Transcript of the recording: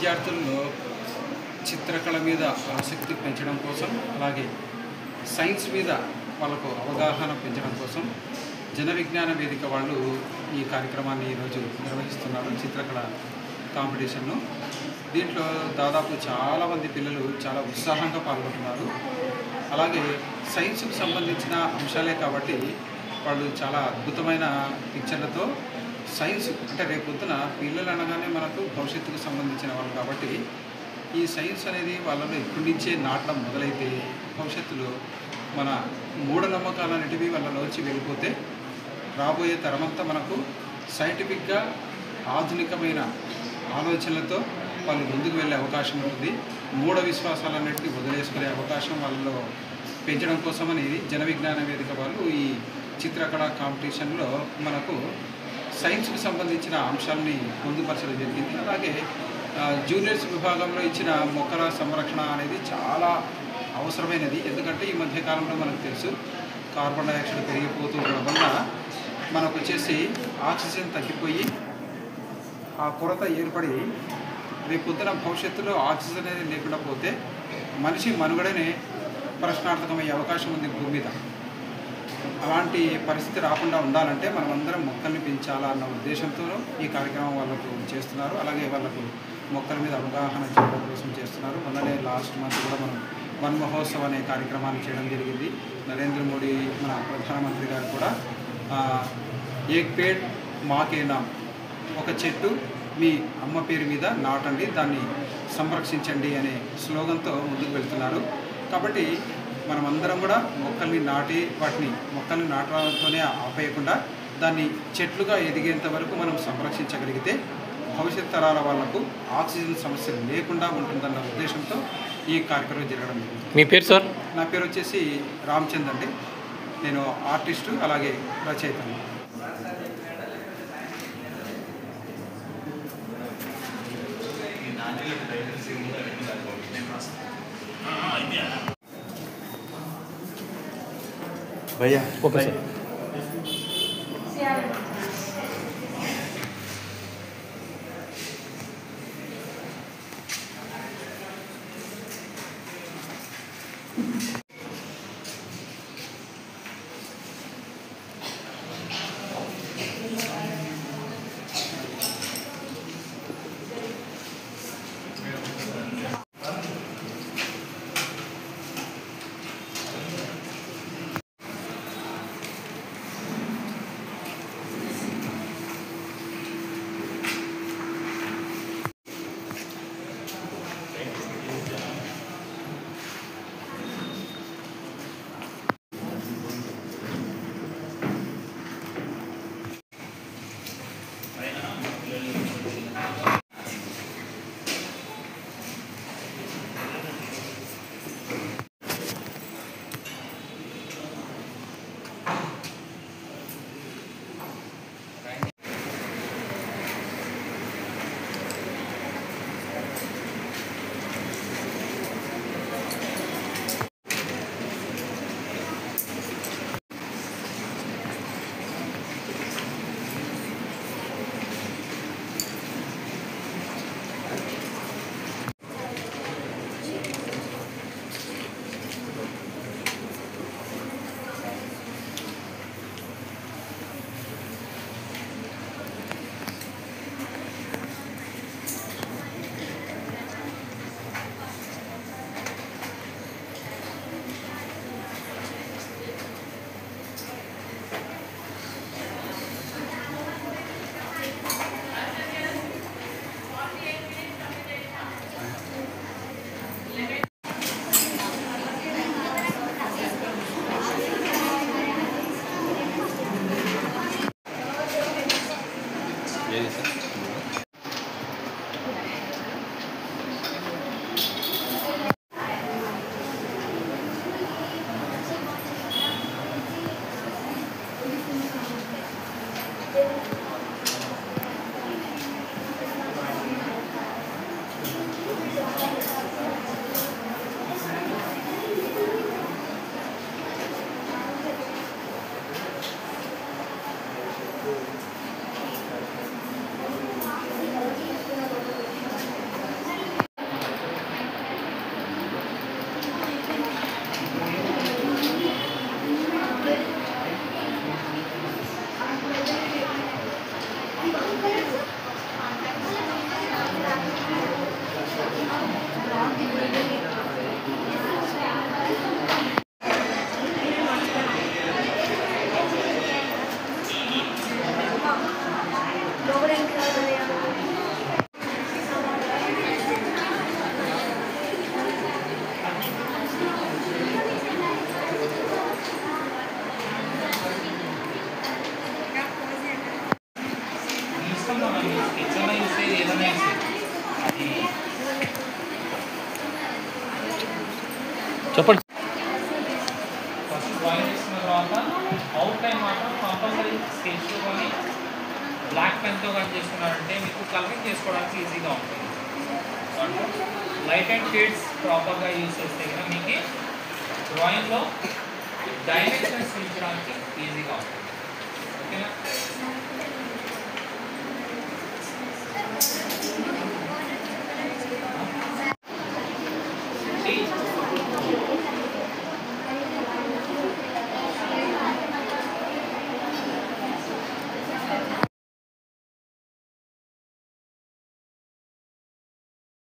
విద్యార్థుల్లో చిత్రకళ మీద ఆసక్తి పెంచడం కోసం, అలాగే సైన్స్ మీద వాళ్ళకు అవగాహన పెంచడం కోసం జన విజ్ఞాన వేదిక వాళ్ళు ఈ కార్యక్రమాన్ని ఈరోజు నిర్వహిస్తున్నారు. చిత్రకళ కాంపిటీషన్ను. దీంట్లో దాదాపు చాలామంది పిల్లలు చాలా ఉత్సాహంగా పాల్గొంటున్నారు. అలాగే సైన్స్కు సంబంధించిన అంశాలే కాబట్టి వాళ్ళు చాలా అద్భుతమైన పిక్చర్లతో సైన్స్ అంటే రేపొద్దున పిల్లలు అనగానే మనకు భవిష్యత్తుకు సంబంధించిన వాళ్ళు కాబట్టి ఈ సైన్స్ అనేది వాళ్ళలో ఇప్పటి నుంచే నాటడం మొదలైతే భవిష్యత్తులో మన మూఢనమ్మకాలు అనేటివి వాళ్ళలోంచి వెళ్ళిపోతే రాబోయే తరమంతా మనకు సైంటిఫిక్గా ఆధునికమైన ఆలోచనలతో వాళ్ళు ముందుకు వెళ్ళే అవకాశం ఉంటుంది. మూఢ విశ్వాసాలన్నింటినీ వదిలేసుకునే అవకాశం వాళ్ళలో పెంచడం కోసమని జన విజ్ఞాన వేదిక వాళ్ళు ఈ చిత్రకళ కాంపిటీషన్లో మనకు సైన్స్కి సంబంధించిన అంశాలని పొందుపరచడం జరిగింది. అలాగే జూనియర్స్ విభాగంలో ఇచ్చిన మొక్కల సంరక్షణ అనేది చాలా అవసరమైనది. ఎందుకంటే ఈ మధ్యకాలంలో మనకు తెలుసు కార్బన్ డైఆక్సైడ్ పెరిగిపోతూ ఉండడం వల్ల మనకు వచ్చేసి ఆక్సిజన్ తగ్గిపోయి ఆ కొరత ఏర్పడి రేపొద్దున భవిష్యత్తులో ఆక్సిజన్ అనేది లేకుండా పోతే మనిషి మనుగడనే ప్రశ్నార్థకమయ్యే అవకాశం ఉంది భూమి మీద. అలాంటి పరిస్థితి రాకుండా ఉండాలంటే మనమందరం మొక్కల్ని పెంచాలన్న ఉద్దేశంతో ఈ కార్యక్రమం వాళ్ళకు చేస్తున్నారు. అలాగే వాళ్ళకు మొక్కల మీద అవగాహన చేయడం కోసం చేస్తున్నారు. మొన్ననే లాస్ట్ మంత్ కూడా మనం వన్ మహోత్సవ్ అనే కార్యక్రమాన్ని చేయడం జరిగింది. నరేంద్ర మోడీ మన ప్రధానమంత్రి గారు కూడా ఏక్ పేడ్ మాకే నామ్, ఒక చెట్టు మీ అమ్మ పేరు మీద నాటండి, దాన్ని సంరక్షించండి అనే స్లోగన్తో ముందుకు వెళ్తున్నారు. కాబట్టి మనమందరం కూడా మొక్కల్ని నాటి మొక్కల్ని నాటడంతోనే ఆపేయకుండా దాన్ని చెట్లుగా ఎదిగేంత వరకు మనం సంరక్షించగలిగితే భవిష్యత్ తరాల వాళ్లకు ఆక్సిజన్ సమస్య లేకుండా ఉంటుందన్న ఉద్దేశంతో ఈ కార్యక్రమం జరగడం జరిగింది. మీ పేరు సార్? నా పేరు వచ్చేసి రామచంద్ అండి. నేను ఆర్టిస్టు అలాగే రచయితను. भैया ओके सर. చెప్పండి. ఫస్ట్ డ్రాయింగ్ చేసుకున్న తర్వాత అవుట్లైన్ మాత్రం కంపల్సరీ స్కెచ్తో కానీ బ్లాక్ పెన్తో కానీ చేసుకున్నారంటే మీకు కలరింగ్ చేసుకోవడానికి ఈజీగా ఉంటుంది. లైట్ అండ్ షేడ్స్ ప్రాపర్గా యూజ్ చేస్తే కనుక మీకు డ్రాయింగ్లో డైమెన్షన్స్ పెంచడానికి ఈజీగా ఉంటుంది. ఓకేనా?